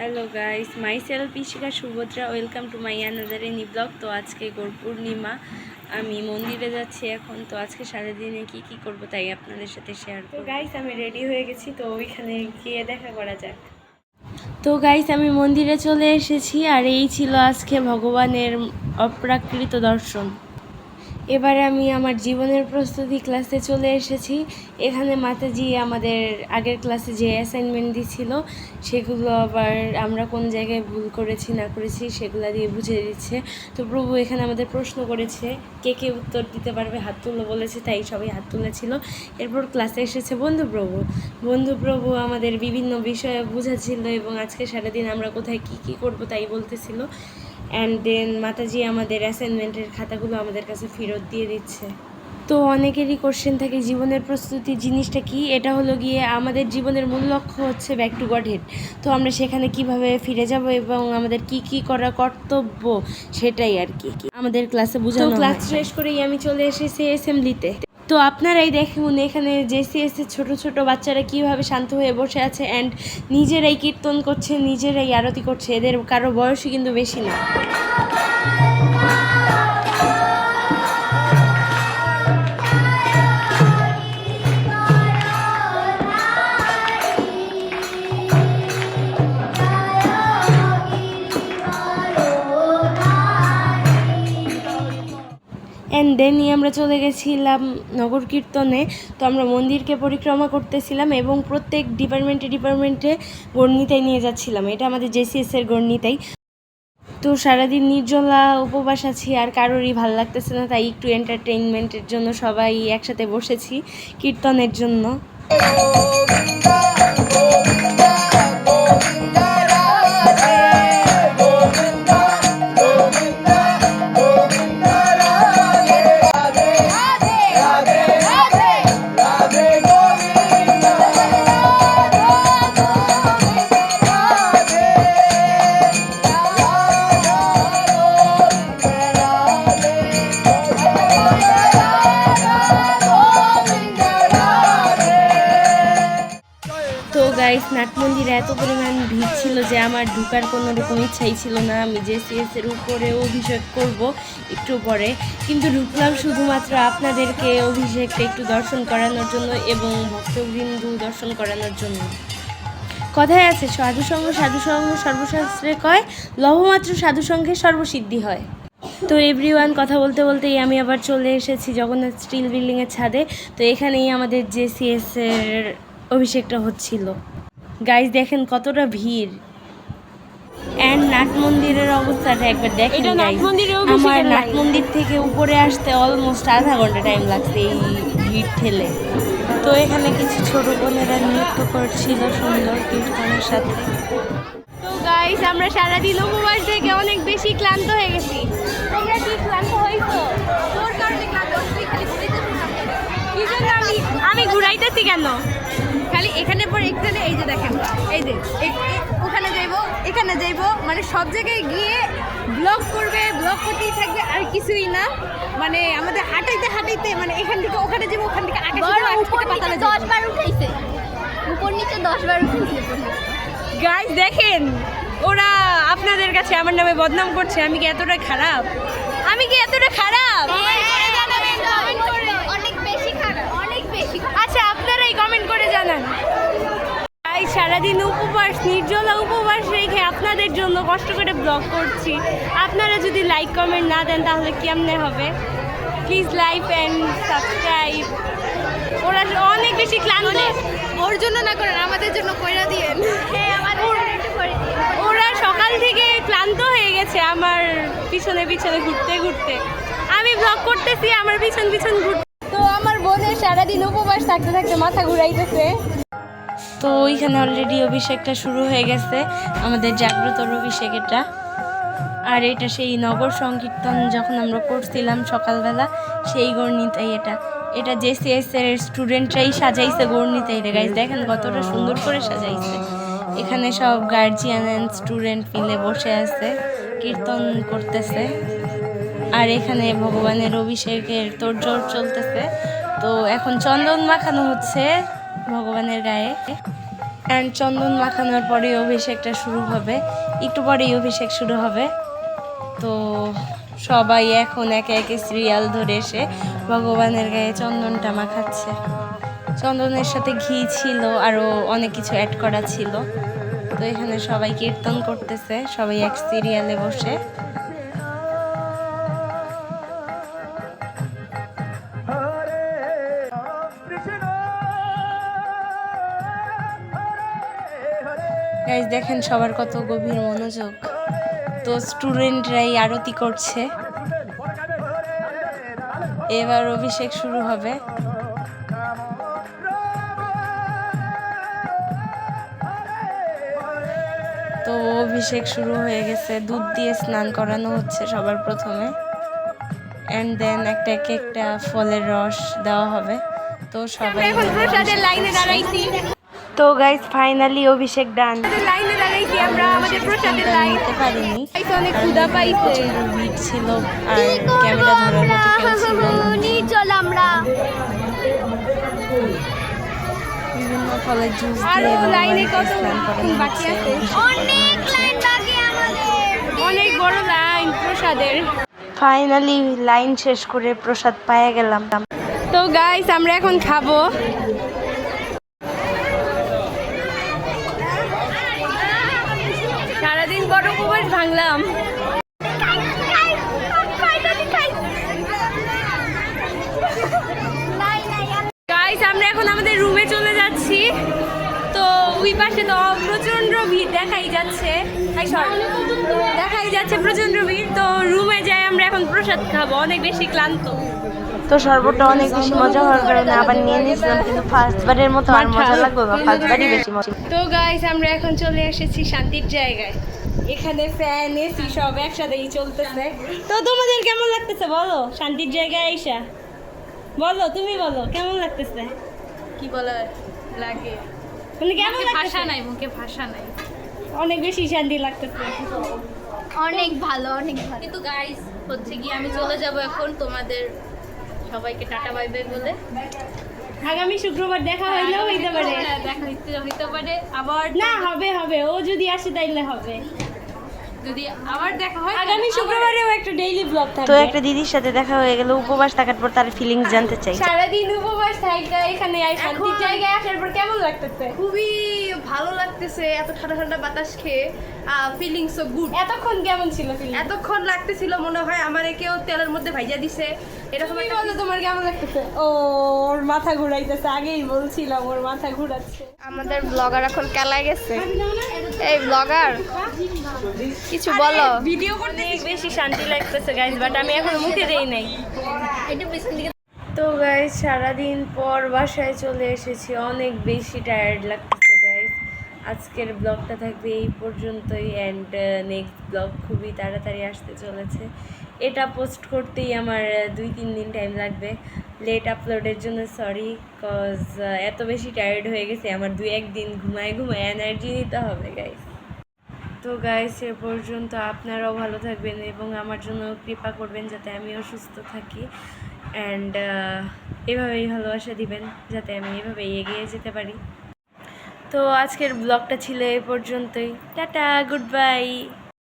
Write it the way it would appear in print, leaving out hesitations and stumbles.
Hello guys, my self Ishika Subhadra. Welcome to my another any blog. তো আজকে গৌর পূর্ণিমা, আমি মন্দিরে যাচ্ছি এখন। তো আজকে সারাদিনে কি করব তাই আপনাদের সাথে শেয়ার করব। গাইস আমি রেডি হয়ে গেছি, তো ওইখানে গিয়ে দেখা করা যাক। তো গাইস আমি মন্দিরে চলে এসেছি, আর এই ছিল আজকে ভগবানের অপ্রাকৃত দর্শন। এবারে আমি আমার জীবনের প্রস্তুতি ক্লাসে চলে এসেছি। এখানে মাতাজি আমাদের আগের ক্লাসে যে অ্যাসাইনমেন্ট দিছিল সেগুলো আবার আমরা কোন জায়গায় ভুল করেছি না করেছি সেগুলো দিয়ে বুঝিয়ে দিচ্ছে। তো প্রভু এখানে আমাদের প্রশ্ন করেছে, কে উত্তর দিতে পারবে হাত তুলো বলেছে, তাই সবাই হাত তুলেছিল। এরপর ক্লাসে এসেছে বন্ধু প্রভু আমাদের বিভিন্ন বিষয়ে বোঝাচ্ছিল এবং আজকে সারাদিন আমরা কোথায় কি করব তাই বলতেছিল। অ্যান্ড দেন মাতাজি আমাদের অ্যাসাইনমেন্টের খাতাগুলো আমাদের কাছে ফেরত দিয়ে দিচ্ছে। তো অনেকেরই কোশ্চেন থাকে জীবনের প্রস্তুতি জিনিসটা কি। এটা হলো গিয়ে আমাদের জীবনের মূল লক্ষ্য হচ্ছে ব্যাক টু গড হেড। তো আমরা সেখানে কিভাবে ফিরে যাব এবং আমাদের কি করা কর্তব্য সেটাই আর কি আমাদের ক্লাসে বোঝানো। ক্লাস শেষ করেই আমি চলে এসেছি অ্যাসেম্বলিতে। তো আপনারাই দেখুন এখানে জেসিএসের ছোট বাচ্চারা কীভাবে শান্ত হয়ে বসে আছে অ্যান্ড নিজেরাই কীর্তন করছে, নিজেরাই আরতি করছে। এদের কারো বয়সই কিন্তু বেশি না। অ্যান্ড দেনই আমরা চলে গেছিলাম নগর কীর্তনে। তো আমরা মন্দিরকে পরিক্রমা করতেছিলাম এবং প্রত্যেক ডিপার্টমেন্টে গণিতাই নিয়ে যাচ্ছিলাম। এটা আমাদের জেসিএসের গণিতাই। তো সারাদিন নির্জলা উপবাস আছি, আর কারোরই ভালো লাগতেছে না, তাই একটু এন্টারটেইনমেন্টের জন্য সবাই একসাথে বসেছি কীর্তনের জন্য। তো গাইস নাট মন্দিরে এত পরিমাণ ভিড় ছিল যে আমার ঢুকার কোনো রকম ইচ্ছাই ছিল না। আমি জেসিএসের উপরে অভিষেক করব একটু পরে, কিন্তু ঢুকলাম শুধুমাত্র আপনাদেরকে অভিষেকটা একটু দর্শন করানোর জন্য এবং ভক্তবৃন্দু দর্শন করানোর জন্য। কথায় আছে সাধুসঙ্গ সর্বশাস্ত্রে কয়, লভমাত্র সাধুসঙ্গে সর্বসিদ্ধি হয়। তো এভরিওয়ান কথা বলতেই আমি আবার চলে এসেছি জগন্নাথ স্টিল বিল্ডিংয়ের ছাদে। তো এখানেই আমাদের জেসিএসের অভিষেকটা হচ্ছিল। গাইস দেখেন কতটা ভিড়। অ্যান্ড নাট মন্দিরের অবস্থাটা একবার দেখেন গাইস। আমার নাট মন্দির থেকে উপরে আসতে অলমোস্ট আধা ঘন্টা টাইম লাগছে এই ভিড় ঠেলে। তো এখানে কিছু ছোট বোনেরা নৃত্য করছিল সুন্দর কীর্তনের সাথে। তো গাইস আমরা সারাদিন উপবাস থেকে অনেক বেশি ক্লান্ত হয়ে গেছি। তোমরা কি ক্লান্ত হইছো? তোর কারণে ক্লান্ত হইছি, খালি ঘুরাইতেছি না। কি জন্য আমি ঘুরাইতেছি কেন? খালি এখানে পর এখানে, এই যে দেখেন, এই যে ওখানে যাইবো এখানে যাইবো, মানে সব জায়গায় গিয়ে ব্লগ করতেই থাকবে, আর কিছুই না। মানে আমাদের হাঁটাইতে মানে এখান থেকে ওখানে যাবো, ওখান থেকে আকাশে 10 বার উঠাইছে, উপর নিচে 10 বার উঠাইছে। গাইস দেখেন ওরা আপনাদের কাছে আমার নামে বদনাম করছে। আমি কি এতটা খারাপ? অনেক বেশি খারাপ। আচ্ছা আপনারাই কমেন্ট করে জানান। তাই সারাদিন নির্জলা উপবাস রেখে আপনাদের জন্য কষ্ট করে ব্লগ করছি। আপনারা যদি লাইক কমেন্ট না দেন তাহলে কেমনে হবে? Please like and subscribe. ওরা অনেক বেশি ক্লান্ত, ওর জন্য না করেন, আমাদের জন্য কইরা দিয়েন। ওরা সকাল থেকে ক্লান্ত হয়ে গেছে আমার পিছনে ঘুরতে। আমি ব্লগ করতেছি, আমার পিছন ঘুরতে। তো আমার বোনের সারাদিন উপবাস থাকতে মাথা ঘুরাইতেছে। তো ওইখানে অলরেডি অভিষেকটা শুরু হয়ে গেছে, আমাদের জাগ্রতর অভিষেক এটা। আর এটা সেই নগর সংকীর্তন যখন আমরা করছিলাম সকালবেলা, সেই গণিতাই এটা জেসিএস এর স্টুডেন্টরাই সাজাইছে গণিতাইটা। গাইস দেখেন কতটা সুন্দর করে সাজাইছে। এখানে সব গার্জিয়ান অ্যান্ড স্টুডেন্ট মিলে বসে আছে, কীর্তন করতেছে। আর এখানে ভগবানের অভিষেকের তোড়জোড় চলতেছে। তো এখন চন্দন মাখানো হচ্ছে ভগবানের গায়ে। অ্যান্ড চন্দন মাখানোর পরে অভিষেকটা শুরু হবে, একটু পরেই অভিষেক শুরু হবে। তো সবাই এখন একে একে সিরিয়াল ধরে এসে ভগবানের গায়ে চন্দনটা মাখাচ্ছে। চন্দনের সাথে ঘি ছিল, আরও অনেক কিছু অ্যাড করা ছিল। তো এখানে সবাই কীর্তন করতেছে, সবাই এক সিরিয়ালে বসে। গাইস দেখেন সবার কত গভীর মনোযোগ। তো স্টুডেন্টরাই আরতি করছে। এবার অভিষেক শুরু হবে। তো অভিষেক শুরু হয়ে গেছে, দুধ দিয়ে স্নান করানো হচ্ছে সবার প্রথমে, অ্যান্ড দেন একটা ফলের রস দেওয়া হবে। তো সবাই এখন প্রসাদের লাইনে দাঁড়াইছি। তো গাইস ফাইনালি অভিষেক ডান। লাইনে দাঁড়াইছি আমরা, আমাদের প্রসাদের লাইন নিতে পারিনি, অনেক ক্ষুধা পাইছে, ভিড় ছিল আর ক্যামেরা ধরার মতো কেউ ছিল না। চল আমরা বিভিন্ন ফলের জুস দিয়ে লাইনে কত বাকি আছে, অনেক লাইন বাকি আমাদের, অনেক বড় লাইন প্রসাদের। ফাইনালি লাইন শেষ করে প্রসাদ পেয়ে গেলাম। তো গাইস আমরা এখন খাবো। সারাদিন বড় উপবাস ভাঙলাম। গাইস আমরা এখন আমাদের রুমে চলে যাচ্ছি। তো ওই পাশে তো প্রচন্ড ভিড় দেখাই যাচ্ছে, প্রচন্ড ভিড়। তো রুমে যাই আমরা এখন প্রসাদ খাবো, অনেক বেশি ক্লান্ত। তো শরবতটা অনেক বেশি মজা হওয়ার কারণে আবার নিয়ে নিয়েছিলাম, কিন্তু ফার্স্টবারের মতো আর মজা লাগলো না, ফার্স্টবারই বেশি মজা। তো গাইস আমরা এখন চলে এসেছি শান্তির জায়গায়। এখানে ফ্যান এসি সব একসাথেই চলতেছে। তো তোমাদের কেমন লাগতেছে বলো শান্তির জায়গায় আইসা? বলো, তুমি বলো কেমন লাগতেছে? কি বলে লাগে, মানে কেমন ভাষা নাই, মুখে ভাষা নাই, অনেক বেশি শান্তি লাগতেছে। অনেক ভালো, অনেক ভালো। কিন্তু গাইস হচ্ছে কি আমি চলে যাব এখন, তোমাদের সবাইকে টাটা বাই বাই বলে। আগামী শুক্রবার দেখা হইলেও হইতে পারে, দেখা হইতে পারে আবার, না হবে ও যদি আসে তাইলে হবে, যদি আবার দেখা হয় আগামী শুক্রবারেও একটা ডেইলি ব্লগ থাকবে। তো একটা দিদির সাথে দেখা হয়ে গেল, উপবাস থাকার পর তার ফিলিংস জানতে চাই। সারাদিন উপবাস থাকা এখানে শান্তির জায়গায় আসার পর কেমন লাগতেছে? খুবই ভালো লাগতেছে, এত ঠান্ডা ঠান্ডা বাতাস খেয়ে, ফিলিং সো গুড। এতক্ষণ কেমন ছিল ফিলিং? এতক্ষণ লাগতেছিল মনে হয় আমার কেউ তেলের মধ্যে ভাইজা দিছে, এরকম তুমি বলো তোমার কেমন লাগতেছে? ওর মাথা ঘুরাইতেছে, আগেই বলছিলাম ওর মাথা ঘুরাচ্ছে। আমাদের ব্লগার এখন কেলায় গেছে। এই ব্লগার কিছু বলো। ভিডিও করতে বেশি শান্তি লাগতেছে গাইস, বাট আমি এখন মুখে দেই নাই। তো গাইস সারাদিন পর বাসায় চলে এসেছি, অনেক বেশি টায়ার্ড লাগতেছে গাইস। আজকের ব্লগটা থাকবে এই পর্যন্তই, অ্যান্ড নেক্সট ব্লগ খুবই তাড়াতাড়ি আসতে চলেছে। এটা পোস্ট করতেই আমার 2-3 দিন টাইম লাগবে, লেট আপলোডের জন্য সরি, কজ এত বেশি টায়ার্ড হয়ে গেছে আমার, 2-1 দিন ঘুমায় এনার্জি নিতে হবে গাইস। তো গাইস এ পর্যন্ত, আপনারাও ভালো থাকবেন এবং আমার জন্য কৃপা করবেন যাতে আমিও সুস্থ থাকি, অ্যান্ড এভাবেই ভালোবাসা দিবেন যাতে আমি এভাবেই এগিয়ে যেতে পারি। তো আজকের ব্লগটা ছিল এ পর্যন্তই, টাটা, গুড বাই।